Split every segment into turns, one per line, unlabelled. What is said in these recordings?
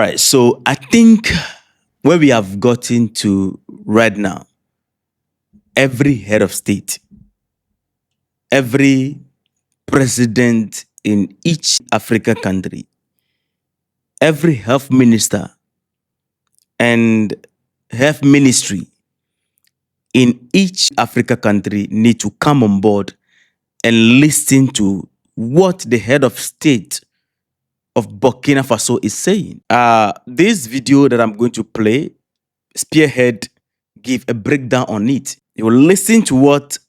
right, so I think where we have gotten to right now, every head of state, every president in each African country, every health minister and health ministry in each Africa country need to come on board and listen to what the head of state of Burkina Faso is saying. This video that I'm going to play, Spearhead give a breakdown on it. You will listen to what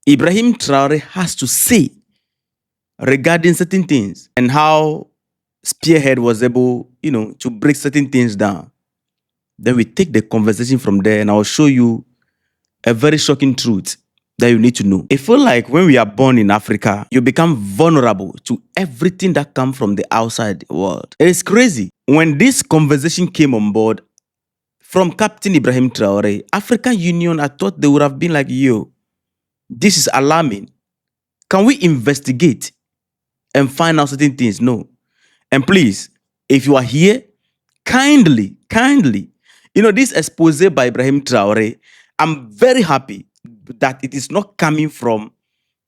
Ibrahim Traore has to say regarding certain things and how Spearhead was able, to break certain things down. Then we take the conversation from there and I'll show you a very shocking truth that you need to know. I feel like when we are born in Africa, you become vulnerable to everything that comes from the outside world. It is crazy. When this conversation came on board from Captain Ibrahim Traore, African Union, I thought they would have been like, yo, this is alarming. Can we investigate and find out certain things? No. And please, if you are here, kindly, this expose by Ibrahim Traore, I'm very happy that it is not coming from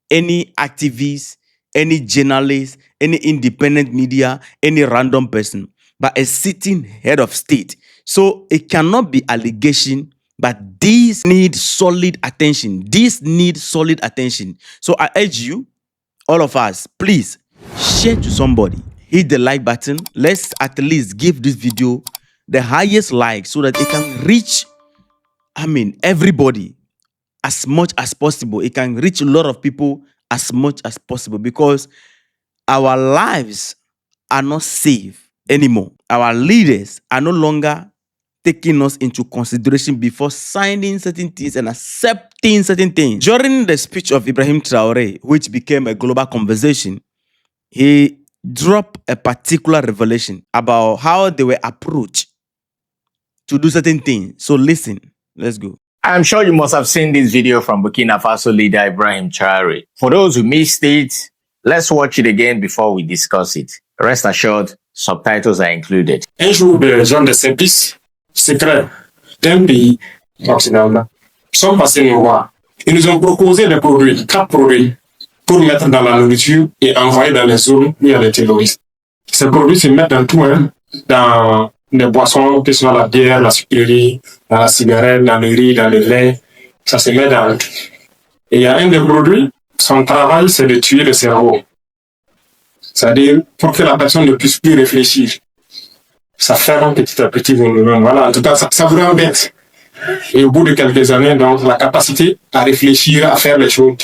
any activist, any journalist, any independent media, any random person, but a sitting head of state. So it cannot be allegation, but these need solid attention. So I urge you, all of us, please share to somebody. Hit the like button. Let's at least give this video the highest like so that it can reach, everybody as much as possible. It can reach a lot of people as much as possible because our lives are not safe anymore. Our leaders are no longer taking us into consideration before signing certain things and accepting certain things. During the speech of Ibrahim Traore, which became a global conversation, he dropped a particular revelation about how they were approached to do certain things. So listen, let's go.
I'm sure you must have seen this video from Burkina Faso leader Ibrahim Traore. For those who missed it, let's watch it again before we discuss it. Rest assured, subtitles are included.
Un jour, des gens de service secrets d'un pays occidental sont passés nous voir. Ils nous ont proposé des produits, 4 produits, pour mettre dans la nourriture et envoyer dans les zones où il y a des terroristes. Ces produits se mettent dans tout, dans les boissons, que ce soit la bière, la sucrerie, dans la cigarette, dans le riz, dans le lait, ça se met dans tout. Et il y a un des produits, son travail, c'est de tuer le cerveau. C'est-à-dire, pour que la personne ne puisse plus réfléchir. Ça ferme petit à petit vos neurones. Voilà, en tout cas, ça vous rend bête. Et au bout de quelques années, donc, la capacité à réfléchir, à faire les choses.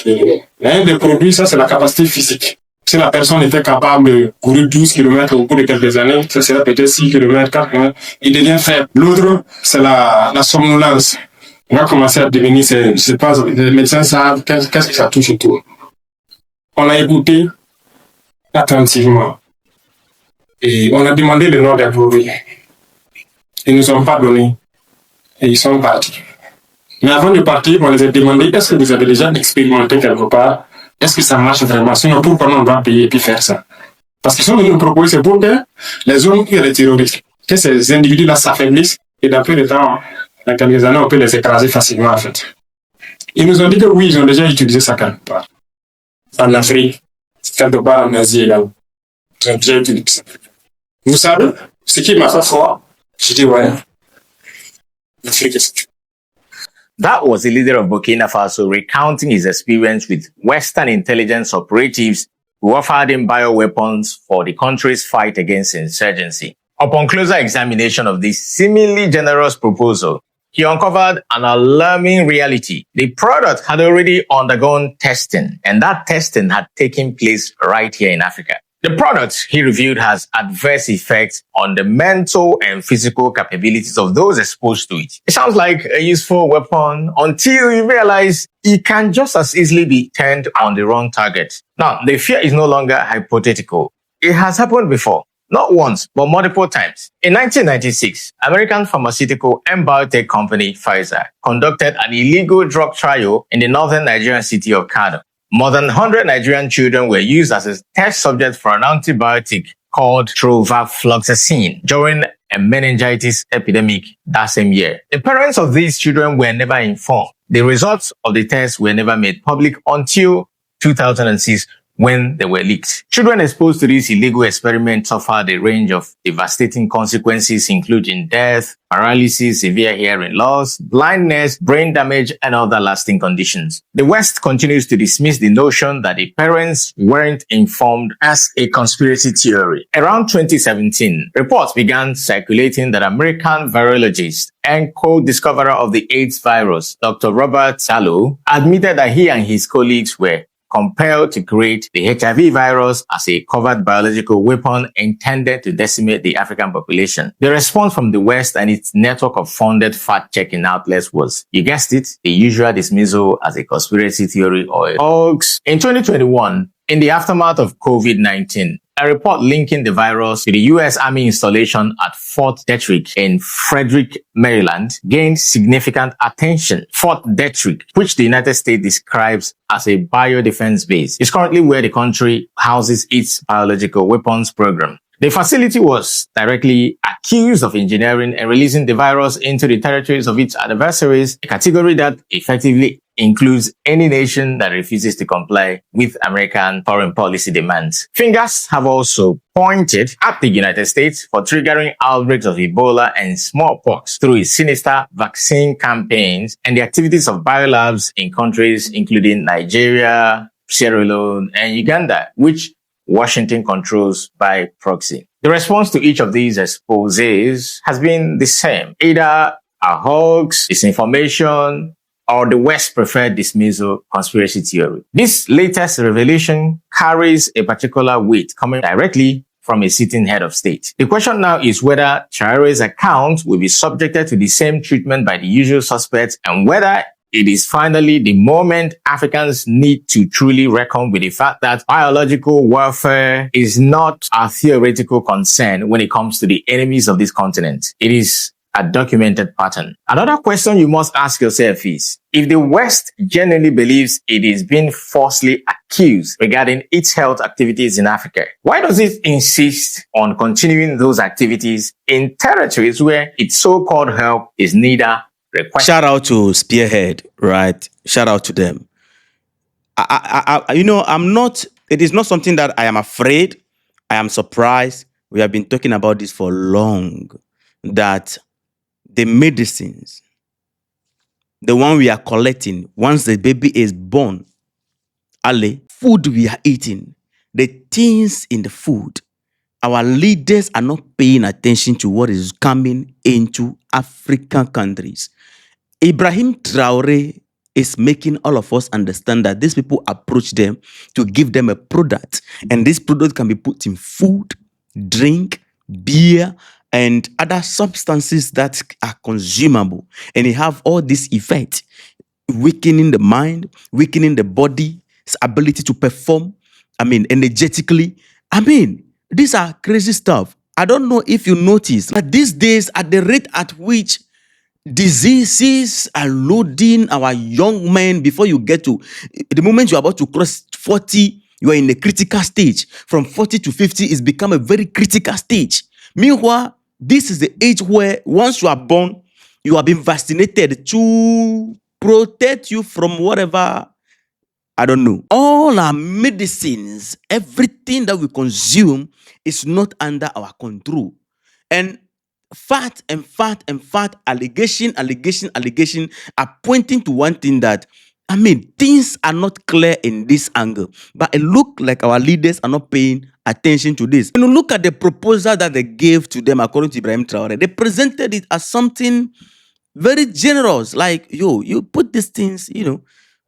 Un des produits, ça, c'est la capacité physique. Si la personne était capable de courir 12 km au bout de quelques années, ça serait peut-être 6 km, 4 km, il devient faible. L'autre, c'est la somnolence. On va commencer à devenir, je sais pas, les médecins savent qu'est-ce que ça touche et tout. On a écouté attentivement. Et on a demandé le nom des produits. Ils ne nous ont pas donné. Et ils sont partis. Mais avant de partir, on les a demandé, est-ce que vous avez déjà expérimenté quelque part? Est-ce que ça marche vraiment? Sinon, pourquoi on doit payer et puis faire ça? Parce qu'ils sont venus nous proposer, c'est pour que les zones où il y a des terroristes, que ces individus-là s'affaiblissent et dans peu de temps, dans quelques années, on peut les écraser facilement, en fait. Ils nous ont dit que oui, ils ont déjà utilisé ça quelque part. En Afrique, quelque part en Asie également. Ils ont déjà utilisé ça. Vous savez, ce qui m'a fait fort, je dis ouais, l'Afrique est sécure.
That was the leader of Burkina Faso recounting his experience with Western intelligence operatives who offered him bioweapons for the country's fight against insurgency. Upon closer examination of this seemingly generous proposal, he uncovered an alarming reality. The product had already undergone testing, and that testing had taken place right here in Africa. The product, he revealed, has adverse effects on the mental and physical capabilities of those exposed to it. It sounds like a useful weapon until you realize it can just as easily be turned on the wrong target. Now, the fear is no longer hypothetical. It has happened before. Not once, but multiple times. In 1996, American pharmaceutical and biotech company Pfizer conducted an illegal drug trial in the northern Nigerian city of Kano. More than 100 Nigerian children were used as a test subject for an antibiotic called trovafloxacin during a meningitis epidemic that same year. The parents of these children were never informed. The results of the tests were never made public until 2006 when they were leaked. Children exposed to these illegal experiments suffered a range of devastating consequences, including death, paralysis, severe hearing loss, blindness, brain damage, and other lasting conditions. The West continues to dismiss the notion that the parents weren't informed as a conspiracy theory. Around 2017, reports began circulating that American virologist and co-discoverer of the AIDS virus, Dr. Robert Salo, admitted that he and his colleagues were compelled to create the HIV virus as a covert biological weapon intended to decimate the African population. The response from the West and its network of funded fact-checking outlets was, you guessed it, the usual dismissal as a conspiracy theory or a hoax. In 2021, in the aftermath of COVID-19, a report linking the virus to the U.S. Army installation at Fort Detrick in Frederick, Maryland, gained significant attention. Fort Detrick, which the United States describes as a biodefense base, is currently where the country houses its biological weapons program. The facility was directly accused of engineering and releasing the virus into the territories of its adversaries, a category that effectively includes any nation that refuses to comply with American foreign policy demands. Fingers have also pointed at the United States for triggering outbreaks of Ebola and smallpox through its sinister vaccine campaigns and the activities of biolabs in countries including Nigeria, Sierra Leone, and Uganda, which Washington controls by proxy. The response to each of these exposés has been the same, either a hoax, disinformation, or the West's preferred dismissal conspiracy theory. This latest revelation carries a particular weight coming directly from a sitting head of state. The question now is whether Traore's account will be subjected to the same treatment by the usual suspects and whether it is finally the moment Africans need to truly reckon with the fact that biological warfare is not a theoretical concern when it comes to the enemies of this continent. It is a documented pattern. Another question you must ask yourself is, if the West genuinely believes it is being falsely accused regarding its health activities in Africa, why does it insist on continuing those activities in territories where its so-called help is neither required?
Shout out to Spearhead, right? Shout out to them. It is not something that I am afraid. I am surprised. We have been talking about this for long, that the medicines, the one we are collecting once the baby is born, food we are eating, the things in the food, our leaders are not paying attention to what is coming into African countries. Ibrahim Traore is making all of us understand that these people approach them to give them a product, and this product can be put in food, drink, beer, and other substances that are consumable, and they have all this effect, weakening the mind, weakening the body's ability to perform, energetically. These are crazy stuff. I don't know if you notice, but these days, at the rate at which diseases are loading our young men, before you get to the moment you're about to cross 40, you are in a critical stage. From 40 to 50 is become a very critical stage. Meanwhile, this is the age where once you are born, you have been vaccinated to protect you from whatever, I don't know. All our medicines, everything that we consume is not under our control. And fat, allegation are pointing to one thing, that things are not clear in this angle. But it looks like our leaders are not paying attention to this. When you look at the proposal that they gave to them, according to Ibrahim Traore, they presented it as something very generous. Like, you put these things,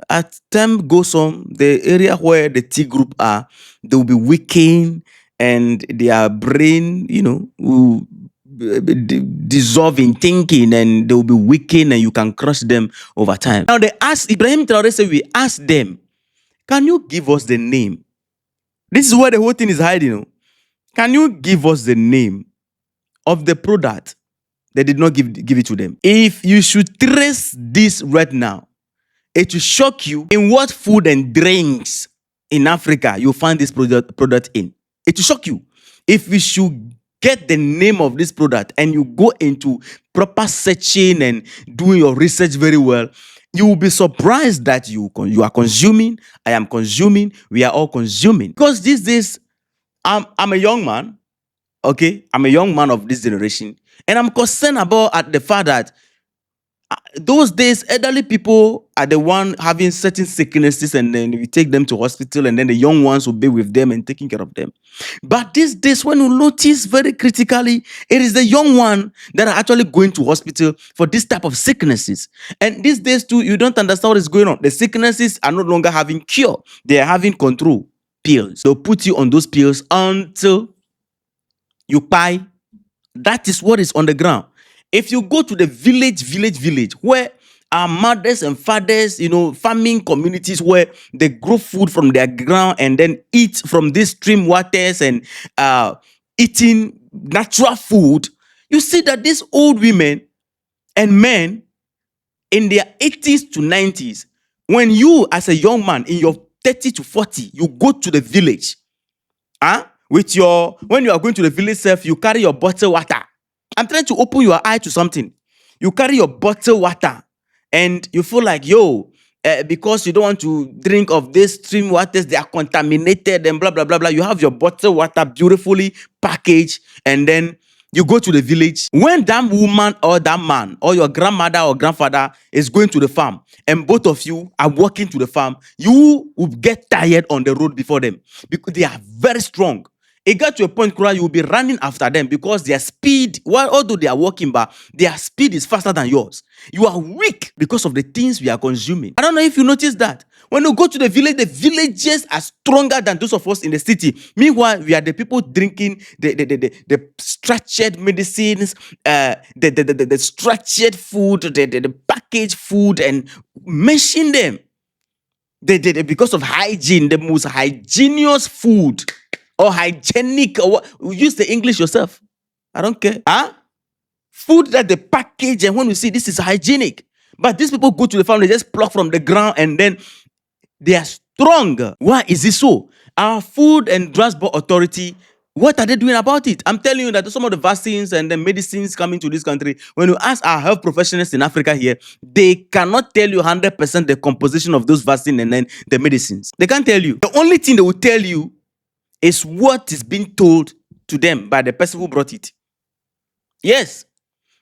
at time goes on, the area where the T group are, they will be weakened and their brain, will dissolve in thinking, and they will be weakened and you can crush them over time. Now they asked, Ibrahim Traore said, we asked them, can you give us the name? This is where the whole thing is hiding. Can you give us the name of the product? They did not give it to them. If you should trace this right now, it will shock you in what food and drinks in Africa you find this product in. It will shock you. If we should get the name of this product and you go into proper searching and doing your research very well, you will be surprised that you are consuming, I am consuming, we are all consuming. Because these days, I'm a young man, okay? I'm a young man of this generation, and I'm concerned about the fact that those days, elderly people are the one having certain sicknesses, and then we take them to hospital, and then the young ones will be with them and taking care of them. But these days, when you notice very critically, it is the young one that are actually going to hospital for this type of sicknesses. And these days too, you don't understand what is going on. The sicknesses are no longer having cure; they are having control pills. They'll put you on those pills until you buy. That is what is on the ground. If you go to the village, where our mothers and fathers, farming communities where they grow food from their ground and then eat from these stream waters and eating natural food, you see that these old women and men in their 80s to 90s, when you as a young man in your 30 to 40, you go to the village, when you are going to the village self, you carry your bottled water. I'm trying to open your eye to something. You carry your bottled water and you feel like, because you don't want to drink of these stream waters, they are contaminated and blah, blah, blah, blah. You have your bottled water beautifully packaged, and then you go to the village. When that woman or that man or your grandmother or grandfather is going to the farm and both of you are walking to the farm, you will get tired on the road before them because they are very strong. It got to a point where you will be running after them because their speed, although they are walking, but their speed is faster than yours. You are weak because of the things we are consuming. I don't know if you notice that. When you go to the villagers are stronger than those of us in the city. Meanwhile, we are the people drinking the structured medicines, the structured food, the packaged food, and mention them. Because of hygiene, the most hygienious food or hygienic, or use the English yourself. I don't care. Food that they package, and when you see this is hygienic. But these people go to the farm, they just pluck from the ground and then they are strong. Why is it so? Our Food and Drugs Board Authority, what are they doing about it? I'm telling you that some of the vaccines and the medicines coming to this country, when you ask our health professionals in Africa here, they cannot tell you 100% the composition of those vaccines and then the medicines. They can't tell you. The only thing they will tell you is what is being told to them by the person who brought it. Yes,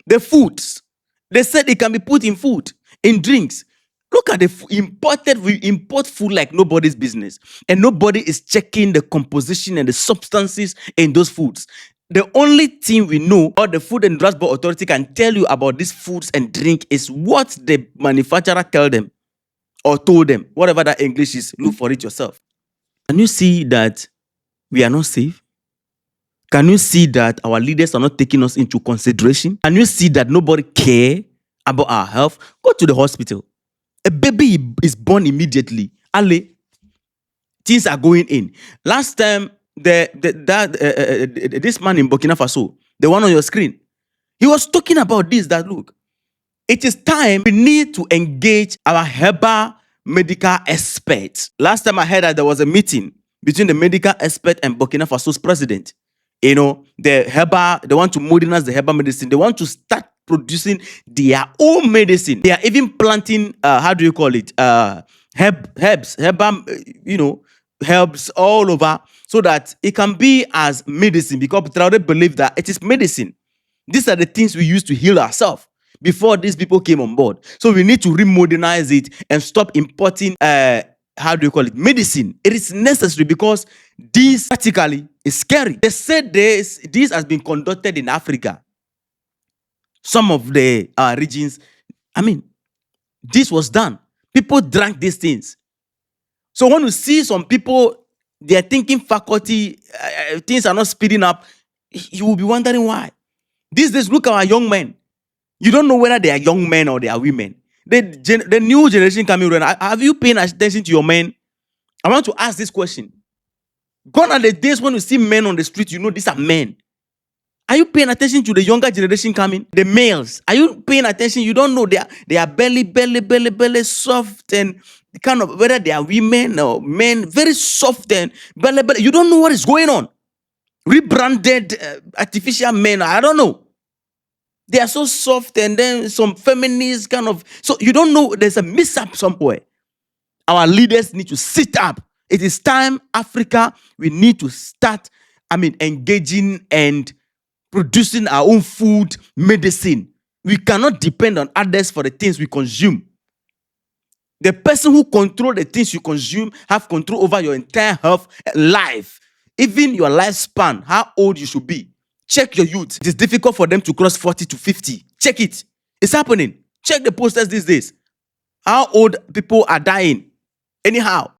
the foods. They said it can be put in food, in drinks. Look at we import food like nobody's business. And nobody is checking the composition and the substances in those foods. The only thing we know, or the Food and Drugs Board Authority can tell you about these foods and drink, is what the manufacturer tell them or told them. Whatever that English is, look for it yourself. Can you see that we are not safe? Can you see that our leaders are not taking us into consideration? Can you see that nobody cares about our health? Go to the hospital. A baby is born immediately. Things are going in. Last time, this man in Burkina Faso, the one on your screen, he was talking about this, that look, it is time we need to engage our herbal medical experts. Last time I heard that there was a meeting between the medical expert and Burkina Faso's president. They want to modernize the herbal medicine. They want to start producing their own medicine. They are even planting, herbs all over so that it can be as medicine, because Traore believe that it is medicine. These are the things we use to heal ourselves before these people came on board. So we need to remodernize it and stop importing medicine. It is necessary because this practically is scary. They said this has been conducted in Africa. Some of the regions, this was done. People drank these things. So when you see some people, their thinking faculty, things are not speeding up, you will be wondering why. These days, look at our young men. You don't know whether they are young men or they are women. The new generation coming around, have you paying attention to your men? I want to ask this question. Gone are the days when you see men on the street, you know these are men. Are you paying attention to the younger generation coming? The males. Are you paying attention? You don't know they are belly, soft and kind of, whether they are women or men, very soft and belly. You don't know what is going on. rebranded artificial men. I don't know. They are so soft, and then some feminist kind of. So you don't know. There's a mishap somewhere. Our leaders need to sit up. It is time, Africa. We need to start. Engaging and producing our own food, medicine. We cannot depend on others for the things we consume. The person who controls the things you consume have control over your entire health and life, even your lifespan, how old you should be. Check your youth. It is difficult for them to cross 40 to 50. Check it. It's happening. Check the posters these days. How old people are dying anyhow.